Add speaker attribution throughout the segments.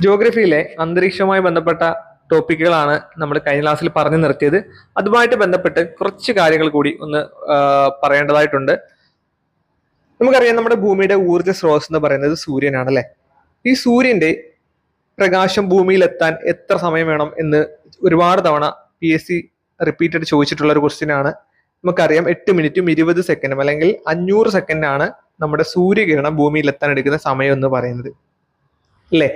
Speaker 1: ജിയോഗ്രഫിയിലെ അന്തരീക്ഷവുമായി ബന്ധപ്പെട്ട ടോപ്പിക്കുകളാണ് നമ്മൾ കഴിഞ്ഞ ക്ലാസ്സിൽ പറഞ്ഞു നിർത്തിയത്. അതുമായിട്ട് ബന്ധപ്പെട്ട് കുറച്ച് കാര്യങ്ങൾ കൂടി ഒന്ന് പറയേണ്ടതായിട്ടുണ്ട്. നമുക്കറിയാം, നമ്മുടെ ഭൂമിയുടെ ഊർജ്ജ സ്രോതസ് എന്ന് പറയുന്നത് സൂര്യനാണ് അല്ലെ. ഈ സൂര്യന്റെ പ്രകാശം ഭൂമിയിൽ എത്താൻ എത്ര സമയം വേണം എന്ന് ഒരുപാട് തവണ PSC റിപ്പീറ്റഡ് ചോദിച്ചിട്ടുള്ള ഒരു ക്വസ്റ്റ്യൻ ആണ്. നമുക്കറിയാം 8 മിനിറ്റും 20 സെക്കൻഡും അല്ലെങ്കിൽ 500 സെക്കൻഡാണ് നമ്മുടെ സൂര്യകിരണം ഭൂമിയിൽ എത്താൻ എടുക്കുന്ന സമയം എന്ന് പറയുന്നത് അല്ലെ.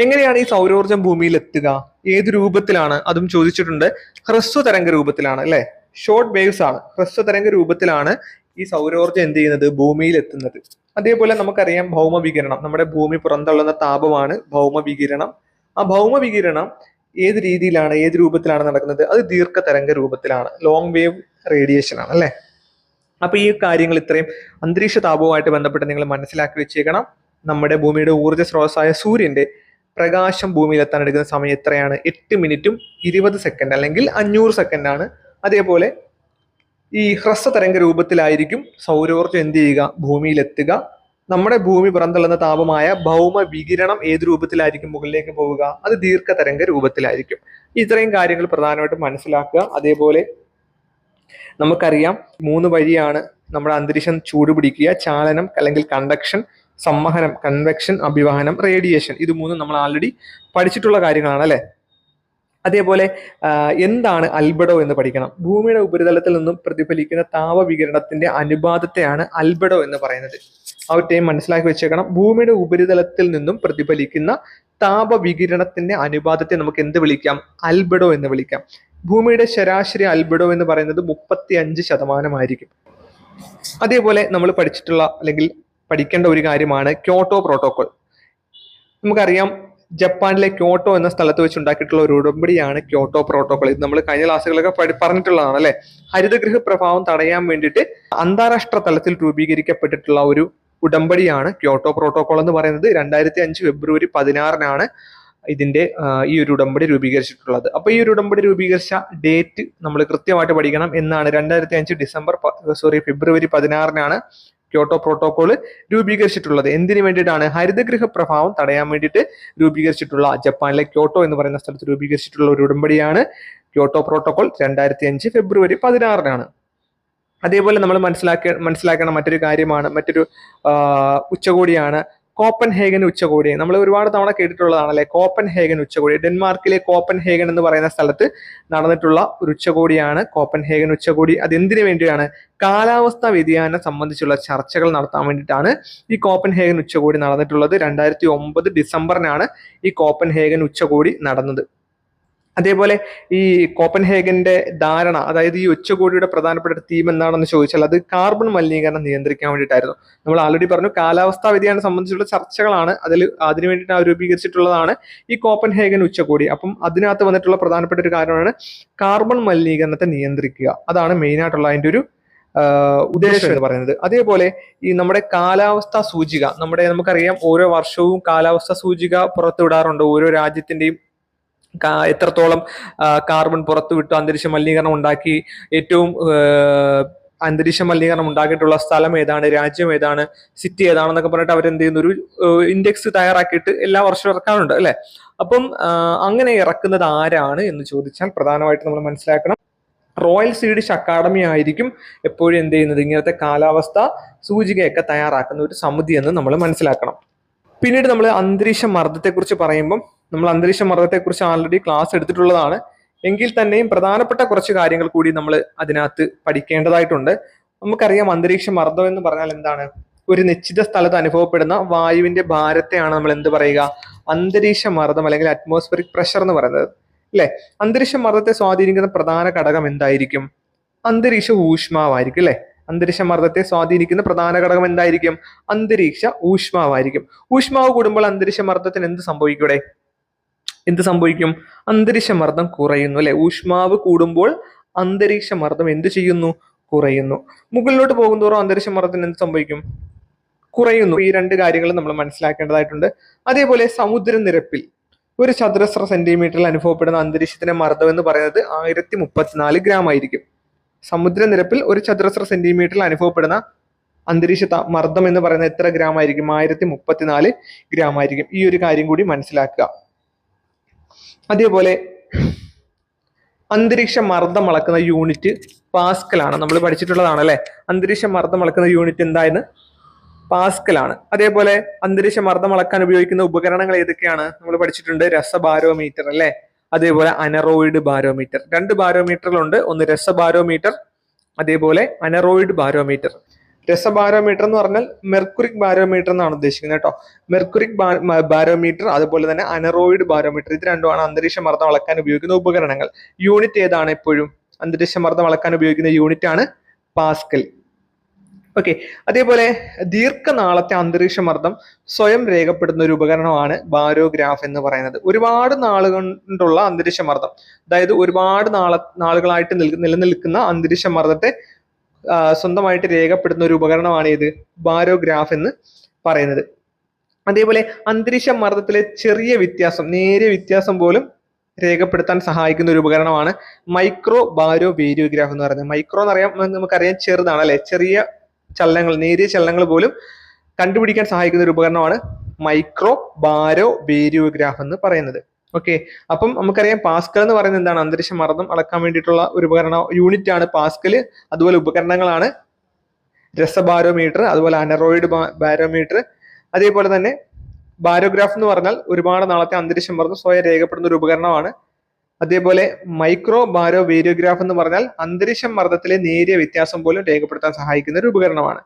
Speaker 1: എങ്ങനെയാണ് ഈ സൗരോർജ്ജം ഭൂമിയിൽ എത്തുക, ഏത് രൂപത്തിലാണ്, അതും ചോദിച്ചിട്ടുണ്ട്. ഹ്രസ്വ തരംഗ രൂപത്തിലാണ് അല്ലെ, ഷോർട്ട് വേവ്സ് ആണ്. ഹ്രസ്വ തരംഗ രൂപത്തിലാണ് ഈ സൗരോർജ്ജം എന്ത് ചെയ്യുന്നത്, ഭൂമിയിൽ എത്തുന്നത്. അതേപോലെ നമുക്കറിയാം ഭൗമവികിരണം, നമ്മുടെ ഭൂമി പുറന്തള്ളുന്ന താപമാണ് ഭൗമവികിരണം. ആ ഭൗമവികിരണം ഏത് രീതിയിലാണ്, ഏത് രൂപത്തിലാണ് നടക്കുന്നത്, അത് ദീർഘതരംഗ രൂപത്തിലാണ്, ലോങ് വേവ് റേഡിയേഷൻ ആണ് അല്ലെ. അപ്പൊ ഈ കാര്യങ്ങൾ ഇത്രയും അന്തരീക്ഷ താപവുമായിട്ട് ബന്ധപ്പെട്ട് നിങ്ങൾ മനസ്സിലാക്കി വെച്ചേക്കണം. നമ്മുടെ ഭൂമിയുടെ ഊർജ്ജ സ്രോതസ്സായ സൂര്യന്റെ പ്രകാശം ഭൂമിയിൽ എത്താൻ എടുക്കുന്ന സമയം എത്രയാണ്? 8 മിനിറ്റും 20 സെക്കൻഡ് അല്ലെങ്കിൽ 500 സെക്കൻഡാണ്. അതേപോലെ ഈ ഹ്രസ്വ തരംഗ രൂപത്തിലായിരിക്കും സൗരോർജ്ജം എന്ത് ചെയ്യുക, ഭൂമിയിൽ എത്തുക. നമ്മുടെ ഭൂമി പുറന്തള്ളുന്ന താപമായ ഭൗമ വികിരണം ഏത് രൂപത്തിലായിരിക്കും മുകളിലേക്ക് പോവുക, അത് ദീർഘതരംഗ രൂപത്തിലായിരിക്കും. ഇത്രയും കാര്യങ്ങൾ പ്രധാനമായിട്ടും മനസ്സിലാക്കുക. അതേപോലെ നമുക്കറിയാം 3 വഴിയാണ് നമ്മുടെ അന്തരീക്ഷം ചൂടുപിടിക്കുക: ചാലനം അല്ലെങ്കിൽ കണ്ടക്ഷൻ, സംവഹനം കൺവെക്ഷൻ, അഭിവഹനം റേഡിയേഷൻ. ഇത് 3 നമ്മൾ ആൾറെഡി പഠിച്ചിട്ടുള്ള കാര്യങ്ങളാണ് അല്ലെ. അതേപോലെ എന്താണ് അൽബഡോ എന്ന് പഠിക്കണം. ഭൂമിയുടെ ഉപരിതലത്തിൽ നിന്നും പ്രതിഫലിക്കുന്ന താപവികിരണത്തിന്റെ അനുപാതത്തെയാണ് അൽബഡോ എന്ന് പറയുന്നത്. ആ ഒരു ടൈം മനസ്സിലാക്കി വെച്ചേക്കണം. ഭൂമിയുടെ ഉപരിതലത്തിൽ നിന്നും പ്രതിഫലിക്കുന്ന താപവികിരണത്തിന്റെ അനുപാതത്തെ നമുക്ക് എന്ത് വിളിക്കാം? അൽബഡോ എന്ന് വിളിക്കാം. ഭൂമിയുടെ ശരാശരി അൽബഡോ എന്ന് പറയുന്നത് 35% അതേപോലെ നമ്മൾ പഠിച്ചിട്ടുള്ള അല്ലെങ്കിൽ പഠിക്കേണ്ട ഒരു കാര്യമാണ് ക്യോട്ടോ പ്രോട്ടോകോൾ. നമുക്കറിയാം, ജപ്പാനിലെ ക്യോട്ടോ എന്ന സ്ഥലത്ത് വെച്ച് ഉണ്ടാക്കിയിട്ടുള്ള ഒരു ഉടമ്പടിയാണ് ക്യോട്ടോ പ്രോട്ടോകോൾ. ഇത് നമ്മൾ കഴിഞ്ഞ ക്ലാസ്സുകളൊക്കെ പറഞ്ഞിട്ടുള്ളതാണ് അല്ലെ. ഹരിതഗൃഹ പ്രഭാവം തടയാൻ വേണ്ടിയിട്ട് അന്താരാഷ്ട്ര തലത്തിൽ രൂപീകരിക്കപ്പെട്ടിട്ടുള്ള ഒരു ഉടമ്പടിയാണ് ക്യോട്ടോ പ്രോട്ടോകോൾ എന്ന് പറയുന്നത്. 2005 ഫെബ്രുവരി 16 ഇതിന്റെ ഈ ഒരു ഉടമ്പടി രൂപീകരിച്ചിട്ടുള്ളത്. അപ്പൊ ഈ ഒരു ഉടമ്പടി രൂപീകരിച്ച ഡേറ്റ് നമ്മൾ കൃത്യമായിട്ട് പഠിക്കണം. എന്നാണ് 2005 ഫെബ്രുവരി 16 ക്യോട്ടോ പ്രോട്ടോകോൾ രൂപീകരിച്ചിട്ടുള്ളത്. എന്തിനു വേണ്ടിയിട്ടാണ്? ഹരിതഗൃഹ പ്രഭാവം തടയാൻ വേണ്ടിയിട്ട് രൂപീകരിച്ചിട്ടുള്ള, ജപ്പാനിലെ ക്യോട്ടോ എന്ന് പറയുന്ന സ്ഥലത്ത് രൂപീകരിച്ചിട്ടുള്ള ഒരു ഉടമ്പടിയാണ് ക്യോട്ടോ പ്രോട്ടോകോൾ. 2005 ഫെബ്രുവരി 16 അതേപോലെ നമ്മൾ മനസ്സിലാക്കേണ്ട മറ്റൊരു കാര്യമാണ്, മറ്റൊരു ഉച്ചകോടിയാണ് കോപ്പൻഹേഗൻ ഉച്ചകോടി. നമ്മൾ ഒരുപാട് തവണ കേട്ടിട്ടുള്ളതാണല്ലേ കോപ്പൻഹേഗൻ ഉച്ചകോടി. ഡെൻമാർക്കിലെ കോപ്പൻഹേഗൻ എന്ന് പറയുന്ന സ്ഥലത്ത് നടന്നിട്ടുള്ള ഒരു ഉച്ചകോടിയാണ് കോപ്പൻഹേഗൻ ഉച്ചകോടി. അത് എന്തിനു വേണ്ടിയാണ്? കാലാവസ്ഥാ വ്യതിയാനം സംബന്ധിച്ചുള്ള ചർച്ചകൾ നടത്താൻ വേണ്ടിയിട്ടാണ് ഈ കോപ്പൻഹേഗൻ ഉച്ചകോടി നടന്നിട്ടുള്ളത്. 2009 ഡിസംബറിനാണ് ഈ കോപ്പൻഹേഗൻ ഉച്ചകോടി നടന്നത്. അതേപോലെ ഈ കോപ്പൻഹേഗന്റെ ധാരണ, അതായത് ഈ ഉച്ചകോടിയുടെ പ്രധാനപ്പെട്ട തീം എന്താണെന്ന് ചോദിച്ചാൽ അത് കാർബൺ മലിനീകരണം നിയന്ത്രിക്കാൻ വേണ്ടിയിട്ടായിരുന്നു. നമ്മൾ ആൾറെഡി പറഞ്ഞു, കാലാവസ്ഥാ വ്യതിയാനം സംബന്ധിച്ചുള്ള ചർച്ചകളാണ്. അതിനു വേണ്ടിയിട്ട് രൂപീകരിച്ചിട്ടുള്ളതാണ് ഈ കോപ്പൻഹേഗൻ ഉച്ചകോടി. അപ്പം അതിനകത്ത് വന്നിട്ടുള്ള പ്രധാനപ്പെട്ട ഒരു കാര്യമാണ് കാർബൺ മലിനീകരണത്തെ നിയന്ത്രിക്കുക. അതാണ് മെയിൻ ആയിട്ടുള്ള അതിൻ്റെ ഒരു ഉദ്ദേശം എന്ന് പറയുന്നത്. അതേപോലെ ഈ നമ്മുടെ കാലാവസ്ഥാ സൂചിക, നമുക്കറിയാം ഓരോ വർഷവും കാലാവസ്ഥാ സൂചിക പുറത്തുവിടാറുണ്ട്. ഓരോ രാജ്യത്തിന്റെയും എത്രത്തോളം കാർബൺ പുറത്തുവിട്ടു, അന്തരീക്ഷ മലിനീകരണം ഉണ്ടാക്കി, ഏറ്റവും അന്തരീക്ഷ മലിനീകരണം ഉണ്ടാക്കിയിട്ടുള്ള സ്ഥലം ഏതാണ്, രാജ്യം ഏതാണ്, സിറ്റി ഏതാണെന്നൊക്കെ പറഞ്ഞിട്ട് അവരെന്ത് ചെയ്യുന്ന ഒരു ഇൻഡെക്സ് തയ്യാറാക്കിയിട്ട് എല്ലാ വർഷവും ഇറക്കാറുണ്ട് അല്ലെ. അപ്പം അങ്ങനെ ഇറക്കുന്നത് ആരാണ് എന്ന് ചോദിച്ചാൽ പ്രധാനമായിട്ട് നമ്മൾ മനസ്സിലാക്കണം, റോയൽ സ്വീഡിഷ് അക്കാഡമി ആയിരിക്കും എപ്പോഴും എന്ത് ചെയ്യുന്നത്, ഇങ്ങനത്തെ കാലാവസ്ഥ സൂചികയൊക്കെ തയ്യാറാക്കുന്ന ഒരു സമിതി എന്ന് നമ്മൾ മനസ്സിലാക്കണം. പിന്നീട് നമ്മൾ അന്തരീക്ഷ മർദ്ദത്തെക്കുറിച്ച് പറയുമ്പം നമ്മൾ അന്തരീക്ഷ മർദ്ദത്തെക്കുറിച്ച് ആൾറെഡി ക്ലാസ് എടുത്തിട്ടുള്ളതാണ്. എങ്കിൽ തന്നെയും പ്രധാനപ്പെട്ട കുറച്ച് കാര്യങ്ങൾ കൂടി നമ്മൾ അതിനകത്ത് പഠിക്കേണ്ടതായിട്ടുണ്ട്. നമുക്കറിയാം, അന്തരീക്ഷ മർദ്ദം എന്ന് പറഞ്ഞാൽ എന്താണ്? ഒരു നിശ്ചിത സ്ഥലത്ത് അനുഭവപ്പെടുന്ന വായുവിന്റെ ഭാരത്തെയാണ് നമ്മൾ എന്ത് പറയുക? അന്തരീക്ഷ മർദ്ദം അല്ലെങ്കിൽ അറ്റ്മോസ്ഫിയറിക് പ്രഷർ എന്ന് പറയുന്നത് അല്ലെ. അന്തരീക്ഷ മർദ്ദത്തെ സ്വാധീനിക്കുന്ന പ്രധാന ഘടകം എന്തായിരിക്കും? അന്തരീക്ഷ ഊഷ്മാവായിരിക്കും അല്ലെ. അന്തരീക്ഷ മർദ്ദത്തെ സ്വാധീനിക്കുന്ന പ്രധാന ഘടകം എന്തായിരിക്കും? അന്തരീക്ഷ ഊഷ്മാവായിരിക്കും. ഊഷ്മാവ് കൂടുമ്പോൾ അന്തരീക്ഷ മർദ്ദത്തിന് എന്ത് സംഭവിക്കും? അന്തരീക്ഷ മർദ്ദം കുറയുന്നു അല്ലെ. ഊഷ്മാവ് കൂടുമ്പോൾ അന്തരീക്ഷ മർദ്ദം എന്ത് ചെയ്യുന്നു? കുറയുന്നു. മുകളിലോട്ട് പോകുന്തോറും അന്തരീക്ഷ മർദ്ദത്തിന് എന്ത് സംഭവിക്കും? കുറയുന്നു. ഈ 2 കാര്യങ്ങൾ നമ്മൾ മനസ്സിലാക്കേണ്ടതായിട്ടുണ്ട്. അതേപോലെ സമുദ്രനിരപ്പിൽ ഒരു ചതുരശ്ര സെന്റിമീറ്ററിൽ അനുഭവപ്പെടുന്ന അന്തരീക്ഷത്തിന്റെ മർദ്ദം എന്ന് പറയുന്നത് 1034 ഗ്രാം ആയിരിക്കും. സമുദ്രനിരപ്പിൽ ഒരു ചതുരശ്ര സെന്റിമീറ്ററിൽ അനുഭവപ്പെടുന്ന അന്തരീക്ഷ മർദ്ദം എന്ന് പറയുന്നത് എത്ര ഗ്രാം ആയിരിക്കും? 1034 ഗ്രാം ആയിരിക്കും. ഈ ഒരു കാര്യം കൂടി മനസ്സിലാക്കുക. അതേപോലെ അന്തരീക്ഷ മർദ്ദം അളക്കുന്ന യൂണിറ്റ് പാസ്കലാണ്. നമ്മൾ പഠിച്ചിട്ടുള്ളതാണ് അല്ലെ. അന്തരീക്ഷ മർദ്ദം അളക്കുന്ന യൂണിറ്റ് എന്തായിരുന്നു? പാസ്കലാണ്. അതേപോലെ അന്തരീക്ഷ മർദ്ദം അളക്കാൻ ഉപയോഗിക്കുന്ന ഉപകരണങ്ങൾ ഏതൊക്കെയാണ്? നമ്മൾ പഠിച്ചിട്ടുണ്ട്. രസബാരോമീറ്റർ അല്ലെ. അതേപോലെ അനറോയിഡ് ബാരോമീറ്റർ. 2 ബാരോമീറ്ററുകളുണ്ട്. ഒന്ന് രസബാരോമീറ്റർ, അതേപോലെ അനറോയിഡ് ബാരോമീറ്റർ. രസബാരോമീറ്റർ എന്ന് പറഞ്ഞാൽ മെർക്കുറിക് ബാരോമീറ്റർ എന്നാണ് ഉദ്ദേശിക്കുന്നത് കേട്ടോ. മെർക്കുറിക് ബാരോമീറ്റർ, അതുപോലെ തന്നെ അനറോയിഡ് ബാരോമീറ്റർ, ഇത് രണ്ടുമാണ് അന്തരീക്ഷ മർദ്ദം അളക്കാൻ ഉപയോഗിക്കുന്ന ഉപകരണങ്ങൾ. യൂണിറ്റ് ഏതാണ്? എപ്പോഴും അന്തരീക്ഷ മർദ്ദം അളക്കാൻ ഉപയോഗിക്കുന്ന യൂണിറ്റ് ആണ് പാസ്കൽ. ഓക്കെ. അതേപോലെ ദീർഘനാളത്തെ അന്തരീക്ഷ മർദ്ദം സ്വയം രേഖപ്പെടുത്തുന്ന ഒരു ഉപകരണമാണ് ബാരോഗ്രാഫ് എന്ന് പറയുന്നത്. ഒരുപാട് നാളുകൊണ്ടുള്ള അന്തരീക്ഷ മർദ്ദം, അതായത് ഒരുപാട് നാളുകളായിട്ട് നിലനിൽക്കുന്ന അന്തരീക്ഷ മർദ്ദത്തെ സ്വന്തമായിട്ട് രേഖപ്പെടുത്തുന്ന ഒരു ഉപകരണമാണ് ഇത് ബാരോഗ്രാഫ് എന്ന് പറയുന്നത്. അതേപോലെ അന്തരീക്ഷ മർദ്ദത്തിലെ ചെറിയ വ്യത്യാസം, നേരിയ വ്യത്യാസം പോലും രേഖപ്പെടുത്താൻ സഹായിക്കുന്ന ഒരു ഉപകരണമാണ് മൈക്രോ ബാരോ വേരിയോഗ്രാഫ് എന്ന് പറയുന്നത്. മൈക്രോ എന്ന് നമുക്കറിയാം ചെറുതാണ് അല്ലെ. ചെറിയ ചലനങ്ങൾ, നേരിയ ചലനങ്ങൾ പോലും കണ്ടുപിടിക്കാൻ സഹായിക്കുന്ന ഒരു ഉപകരണമാണ് മൈക്രോ ബാരോ വേരിയോഗ്രാഫ് എന്ന് പറയുന്നത്. ഓക്കെ. അപ്പം നമുക്കറിയാം പാസ്കൽ എന്ന് പറയുന്നത് എന്താണ്? അന്തരീക്ഷ മർദ്ദം അളക്കാൻ വേണ്ടിയിട്ടുള്ള ഒരു യൂണിറ്റ് ആണ് പാസ്കൽ. അതുപോലെ ഉപകരണങ്ങളാണ് രസബാരോമീറ്റർ, അതുപോലെ അനറോയിഡ് ബാരോമീറ്റർ. അതേപോലെ തന്നെ ബാരോഗ്രാഫ് എന്ന് പറഞ്ഞാൽ ഒരുപാട് നാളത്തെ അന്തരീക്ഷ മർദ്ദം സ്വയം രേഖപ്പെടുന്ന ഒരു ഉപകരണമാണ്. അതേപോലെ മൈക്രോ ബാരോ വേരിയോഗ്രാഫ് എന്ന് പറഞ്ഞാൽ അന്തരീക്ഷ മർദ്ദത്തിലെ നേരിയ വ്യത്യാസം പോലും രേഖപ്പെടുത്താൻ സഹായിക്കുന്ന ഒരു ഉപകരണമാണ്.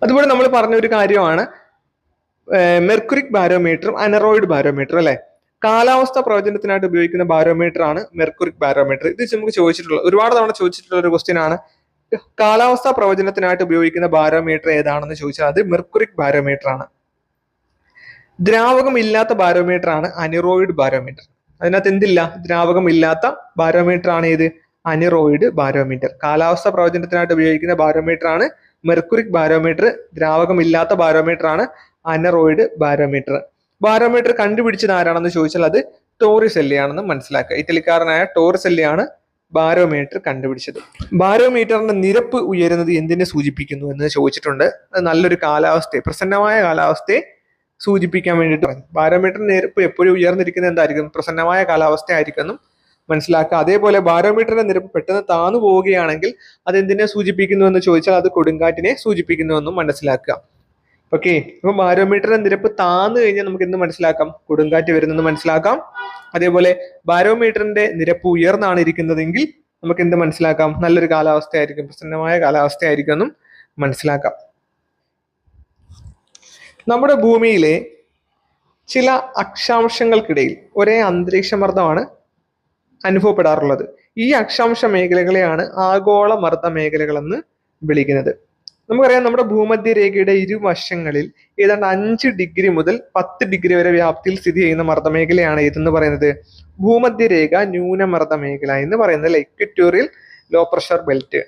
Speaker 1: അതുപോലെ നമ്മൾ പറഞ്ഞ ഒരു കാര്യമാണ് മെർക്കുറിക് ബാരോമീറ്ററും അനറോയിഡ് ബാരോമീറ്റർ അല്ലെ. കാലാവസ്ഥ പ്രവചനത്തിനായിട്ട് ഉപയോഗിക്കുന്ന ബാരോമീറ്റർ ആണ് മെർക്കുറിക് ബാരോമീറ്റർ. ഇത് നമുക്ക് ചോദിച്ചിട്ടുള്ള, ഒരുപാട് തവണ ചോദിച്ചിട്ടുള്ള ഒരു ക്വസ്റ്റ്യൻ ആണ്. കാലാവസ്ഥ പ്രവചനത്തിനായിട്ട് ഉപയോഗിക്കുന്ന ബാരോമീറ്റർ ഏതാണെന്ന് ചോദിച്ചാൽ അത് മെർക്കുറിക് ബാരോമീറ്റർ ആണ്. ദ്രാവകം ഇല്ലാത്ത ബാരോമീറ്റർ ആണ് അനിറോയിഡ് ബാരോമീറ്റർ. അതിനകത്ത് എന്തില്ല? ദ്രാവകം ഇല്ലാത്ത ബാരോമീറ്റർ ആണ് ഏത്? Aneroid barometer. കാലാവസ്ഥ പ്രവചനത്തിനായിട്ട് ഉപയോഗിക്കുന്ന ബാരോമീറ്റർ ആണ് മെർക്കുറിക് ബാരോമീറ്റർ. ദ്രാവകം ഇല്ലാത്ത ബാരോമീറ്റർ ആണ് അനറോയിഡ് ബാരോമീറ്റർ. ബാരോമീറ്റർ കണ്ടുപിടിച്ചത് ആരാണെന്ന് ചോദിച്ചാൽ അത് ടോറിസെല്ലിയാണെന്ന് മനസ്സിലാക്കുക. ഇറ്റലിക്കാരനായ ടോറിസെല്ലിയാണ് ബാരോമീറ്റർ കണ്ടുപിടിച്ചത്. ബാരോമീറ്ററിന്റെ നിരപ്പ് ഉയരുന്നത് എന്തിനെ സൂചിപ്പിക്കുന്നു എന്ന് ചോദിച്ചിട്ടുണ്ട്. അത് നല്ലൊരു കാലാവസ്ഥയെ, പ്രസന്നമായ കാലാവസ്ഥയെ സൂചിപ്പിക്കാൻ വേണ്ടിയിട്ട്. ബാരോമീറ്ററിന്റെ നിരപ്പ് എപ്പോഴും ഉയർന്നിരിക്കുന്നത് എന്തായിരിക്കും? പ്രസന്നമായ കാലാവസ്ഥ ആയിരിക്കും എന്നും മനസ്സിലാക്കുക. അതേപോലെ ബാരോമീറ്ററിന്റെ നിരപ്പ് പെട്ടെന്ന് താന്നു പോവുകയാണെങ്കിൽ അതെന്തിനെ സൂചിപ്പിക്കുന്നു എന്ന് ചോദിച്ചാൽ അത് കൊടുങ്കാറ്റിനെ സൂചിപ്പിക്കുന്നു എന്നും മനസ്സിലാക്കുക. ഓക്കെ. അപ്പൊ ബാരോമീറ്ററിന്റെ നിരപ്പ് താന്നു കഴിഞ്ഞാൽ നമുക്ക് എന്ത് മനസ്സിലാക്കാം? കൊടുങ്കാറ്റ് വരുന്നെന്ന് മനസ്സിലാക്കാം. അതേപോലെ ബാരോമീറ്ററിന്റെ നിരപ്പ് ഉയർന്നാണ് ഇരിക്കുന്നതെങ്കിൽ നമുക്ക് എന്ത് മനസ്സിലാക്കാം? നല്ലൊരു കാലാവസ്ഥയായിരിക്കും, പ്രസന്നമായ കാലാവസ്ഥയായിരിക്കും എന്നും മനസ്സിലാക്കാം. നമ്മുടെ ഭൂമിയിലെ ചില അക്ഷാംശങ്ങൾക്കിടയിൽ ഒരേ അന്തരീക്ഷ മർദ്ദമാണ് അനുഭവപ്പെടാറുള്ളത്. ഈ അക്ഷാംശ മേഖലകളെയാണ് ആഗോള മർദ്ദ മേഖലകൾ എന്ന് വിളിക്കുന്നത്. നമുക്കറിയാം നമ്മുടെ ഭൂമധ്യരേഖയുടെ ഇരുവശങ്ങളിൽ ഏതാണ്ട് 5 ഡിഗ്രി മുതൽ 10 ഡിഗ്രി വരെ വ്യാപ്തിയിൽ സ്ഥിതി ചെയ്യുന്ന മർദ്ദമേഖലയാണ് ഏതെന്ന് പറയുന്നത്? ഭൂമധ്യരേഖ ന്യൂനമർദ്ദ മേഖല എന്ന് പറയുന്നത് അല്ലെ. Equatorial low pressure belt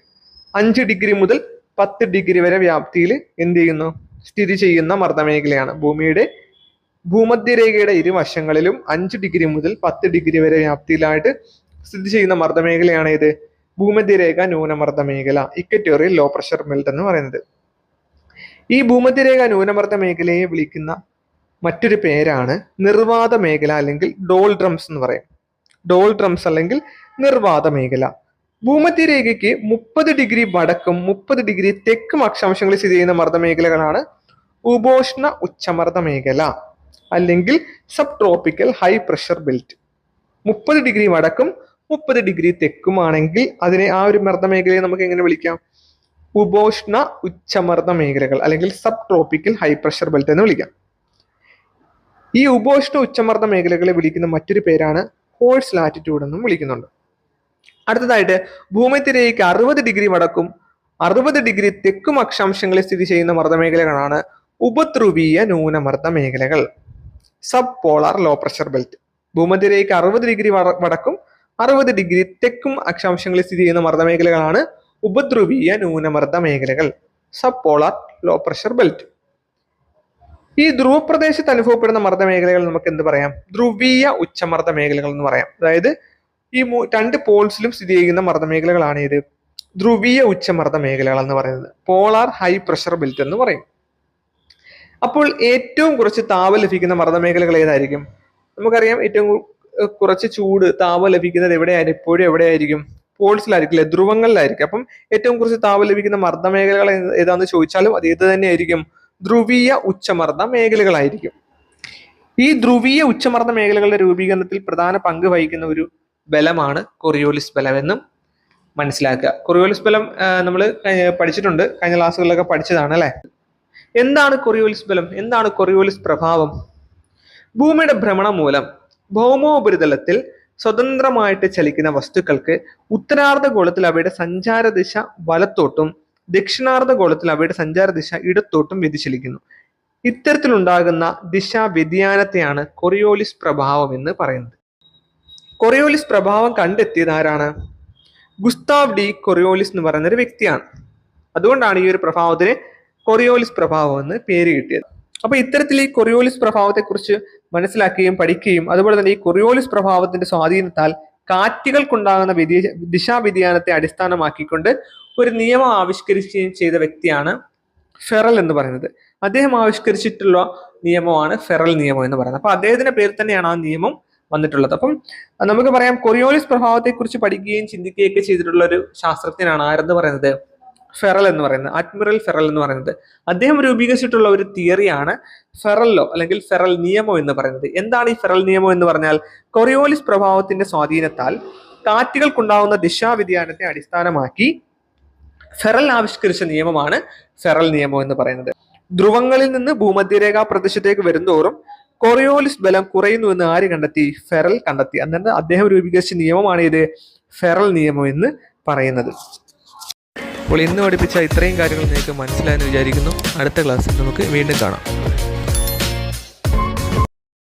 Speaker 1: 5 degree മുതൽ 10 ഡിഗ്രി വരെ വ്യാപ്തിയിൽ എന്ത് ചെയ്യുന്നു? സ്ഥിതി ചെയ്യുന്ന മർദ്ദമേഖലയാണ്. ഭൂമധ്യരേഖയുടെ ഇരുവശങ്ങളിലും 5 ഡിഗ്രി മുതൽ 10 ഡിഗ്രി വരെ വ്യാപ്തിയിലായിട്ട് സ്ഥിതി ചെയ്യുന്ന മർദ്ദമേഖലയാണ് ഏത്? ഭൂമധ്യരേഖ ന്യൂനമർദ്ദ മേഖല, ഇക്വറ്റോറിയൽ ലോ പ്രഷർ ബെൽറ്റ് എന്ന് പറയുന്നത്. ഈ ഭൂമധ്യരേഖ ന്യൂനമർദ്ദ മേഖലയെ വിളിക്കുന്ന മറ്റൊരു പേരാണ് നിർവാത മേഖല അല്ലെങ്കിൽ ഡോൾഡ്രംസ് എന്ന് പറയും. ഡോൾഡ്രംസ് അല്ലെങ്കിൽ നിർവാത മേഖല. ഭൂമധ്യരേഖയ്ക്ക് 30 ഡിഗ്രി വടക്കും 30 ഡിഗ്രി തെക്കും അക്ഷാംശങ്ങളിൽ സ്ഥിതി ചെയ്യുന്ന മർദ്ദമേഖലകളാണ് ഉപോഷ്ണ ഉച്ചമർദ്ദ മേഖല അല്ലെങ്കിൽ sub tropical high pressure belt. 30 degree വടക്കും 30 ഡിഗ്രി തെക്കുമാണെങ്കിൽ അതിനെ, ആ ഒരു മർദ്ദമേഖലയെ നമുക്ക് എങ്ങനെ വിളിക്കാം? ഉപോഷ്ണ ഉച്ചമർദ്ദ മേഖലകൾ അല്ലെങ്കിൽ sub tropical high pressure belt എന്ന് വിളിക്കാം. ഈ ഉപോഷ്ണ ഉച്ചമർദ്ദ മേഖലകളെ വിളിക്കുന്ന മറ്റൊരു പേരാണ് ഹോഴ്സ് ലാറ്റിറ്റ്യൂഡ് എന്നും വിളിക്കുന്നുണ്ട്. അടുത്തതായിട്ട് ഭൂമധ്യരേഖയ്ക്ക് 60 ഡിഗ്രി വടക്കും 60 ഡിഗ്രി തെക്കും അക്ഷാംശങ്ങളിൽ സ്ഥിതി ചെയ്യുന്ന മർദ്ദമേഖലകളാണ് ഉപധ്രുവീയ ന്യൂനമർദ്ദ മേഖലകൾ, sub polar low pressure belt. ഭൂമധ്യരേഖയ്ക്ക് 60 ഡിഗ്രി വടക്കും 60 ഡിഗ്രി തെക്കും അക്ഷാംശങ്ങളിൽ സ്ഥിതി ചെയ്യുന്ന മർദ്ദമേഖലകളാണ് ഉപധ്രുവീയ ന്യൂനമർദ്ദ മേഖലകൾ, sub polar low pressure belt. ഈ ധ്രുവപ്രദേശത്ത് അനുഭവപ്പെടുന്ന മർദ്ദമേഖലകൾ നമുക്ക് എന്ത് പറയാം? ധ്രുവീയ ഉച്ചമർദ്ദ മേഖലകൾ എന്ന് പറയാം. അതായത് ഈ 2 പോൾസിലും സ്ഥിതി ചെയ്യുന്ന മർദ്ദമേഖലകളാണ് ഇത് ധ്രുവീയ ഉച്ചമർദ്ദ മേഖലകൾ എന്ന് പറയുന്നത്. പോളാർ ഹൈ പ്രഷർ ബെൽറ്റ് എന്ന് പറയും. അപ്പോൾ ഏറ്റവും കുറച്ച് താപം ലഭിക്കുന്ന മർദ്ദമേഖലകൾ ഏതായിരിക്കും? നമുക്കറിയാം ഏറ്റവും കുറച്ച് ചൂട് താപം ലഭിക്കുന്നത് എവിടെയായിരിക്കും? എപ്പോഴും എവിടെയായിരിക്കും? പോൾസിലായിരിക്കും അല്ലെ, ധ്രുവങ്ങളിലായിരിക്കും. അപ്പം ഏറ്റവും കുറച്ച് താപം ലഭിക്കുന്ന മർദ്ദമേഖലകൾ ഏതാന്ന് ചോദിച്ചാലും അത് ഏത് തന്നെയായിരിക്കും? ധ്രുവീയ ഉച്ചമർദ്ദ മേഖലകളായിരിക്കും. ഈ ധ്രുവീയ ഉച്ചമർദ്ദ മേഖലകളുടെ രൂപീകരണത്തിൽ പ്രധാന പങ്ക് വഹിക്കുന്ന ഒരു ബലമാണ് കോറിയോലിസ് ബലം എന്നും മനസ്സിലാക്കുക. കോറിയോലിസ് ബലം നമ്മൾ പഠിച്ചിട്ടുണ്ട്, കഴിഞ്ഞ ക്ലാസ്സുകളിലൊക്കെ പഠിച്ചതാണ് അല്ലെ. എന്താണ് കോറിയോലിസ് ബലം? എന്താണ് കോറിയോലിസ് പ്രഭാവം? ഭൂമിയുടെ ഭ്രമണം മൂലം ഭൗമോപരിതലത്തിൽ സ്വതന്ത്രമായിട്ട് ചലിക്കുന്ന വസ്തുക്കൾക്ക് ഉത്തരാർദ്ധഗോളത്തിൽ അവയുടെ സഞ്ചാരദിശ വലത്തോട്ടും ദക്ഷിണാർദ്ധഗോളത്തിൽ അവയുടെ സഞ്ചാരദിശ ഇടത്തോട്ടും വ്യതിചലിക്കുന്നു. ഇത്തരത്തിലുണ്ടാകുന്ന ദിശാ വ്യതിയാനത്തെയാണ് കോറിയോലിസ് പ്രഭാവം എന്ന് പറയുന്നത്. കോറിയോലിസ് പ്രഭാവം കണ്ടെത്തിയത് ആരാണ്? ഗുസ്താവ് ഡി കോറിയോലിസ് എന്ന് പറയുന്ന ഒരു വ്യക്തിയാണ്. അതുകൊണ്ടാണ് ഈ ഒരു പ്രഭാവത്തിന് കോറിയോലിസ് പ്രഭാവം എന്ന് പേര് കിട്ടിയത്. അപ്പൊ ഇത്തരത്തിൽ ഈ കോറിയോലിസ് പ്രഭാവത്തെ കുറിച്ച് മനസ്സിലാക്കുകയും പഠിക്കുകയും അതുപോലെ തന്നെ ഈ കോറിയോലിസ് പ്രഭാവത്തിന്റെ സ്വാധീനത്താൽ കാറ്റുകൾക്കുണ്ടാകുന്ന ദിശാ വ്യതിയാനത്തെ അടിസ്ഥാനമാക്കിക്കൊണ്ട് ഒരു നിയമം ആവിഷ്കരിക്കുകയും ചെയ്ത വ്യക്തിയാണ് ഫെറൽ എന്ന് പറയുന്നത്. അദ്ദേഹം ആവിഷ്കരിച്ചിട്ടുള്ള നിയമമാണ് ഫെറൽ നിയമം എന്ന് പറയുന്നത്. അപ്പൊ അദ്ദേഹത്തിന്റെ പേരിൽ തന്നെയാണ് ആ നിയമം വന്നിട്ടുള്ളത്. അപ്പം നമുക്ക് പറയാം കോറിയോലിസ് പ്രഭാവത്തെ കുറിച്ച് പഠിക്കുകയും ചിന്തിക്കുകയൊക്കെ ചെയ്തിട്ടുള്ള ഒരു ശാസ്ത്രജ്ഞനാണ് ആരെന്ന് പറയുന്നത്? ഫെറൽ എന്ന് പറയുന്നത്, അഡ്മിറൽ ഫെറൽ എന്ന് പറയുന്നത്. അദ്ദേഹം രൂപീകരിച്ചിട്ടുള്ള ഒരു തിയറിയാണ് ഫെറൽ ലോ അല്ലെങ്കിൽ ഫെറൽ നിയമം എന്ന് പറയുന്നത്. എന്താണ് ഈ ഫെറൽ നിയമം എന്ന് പറഞ്ഞാൽ? കോറിയോലിസ് പ്രഭാവത്തിന്റെ സ്വാധീനത്താൽ കാറ്റുകൾക്കുണ്ടാവുന്ന ദിശാ വ്യതിയാനത്തെ അടിസ്ഥാനമാക്കി ഫെറൽ ആവിഷ്കരിച്ച നിയമമാണ് ഫെറൽ നിയമം എന്ന് പറയുന്നത്. ധ്രുവങ്ങളിൽ നിന്ന് ഭൂമധ്യരേഖാ പ്രദേശത്തേക്ക് വരുന്തോറും കോറിയോലിസ് ബലം കുറയുന്നു എന്ന് ആര് കണ്ടെത്തി? ഫെറൽ കണ്ടെത്തി. എന്നിട്ട് അദ്ദേഹം രൂപീകരിച്ച നിയമമാണ് ഇത് ഫെറൽ നിയമം എന്ന് പറയുന്നത്. അപ്പോൾ ഇന്ന് പഠിപ്പിച്ച ഇത്രയും കാര്യങ്ങൾ നിങ്ങൾക്ക് മനസ്സിലായെന്ന് വിചാരിക്കുന്നു. അടുത്ത ക്ലാസ്സിൽ നമുക്ക് വീണ്ടും കാണാം.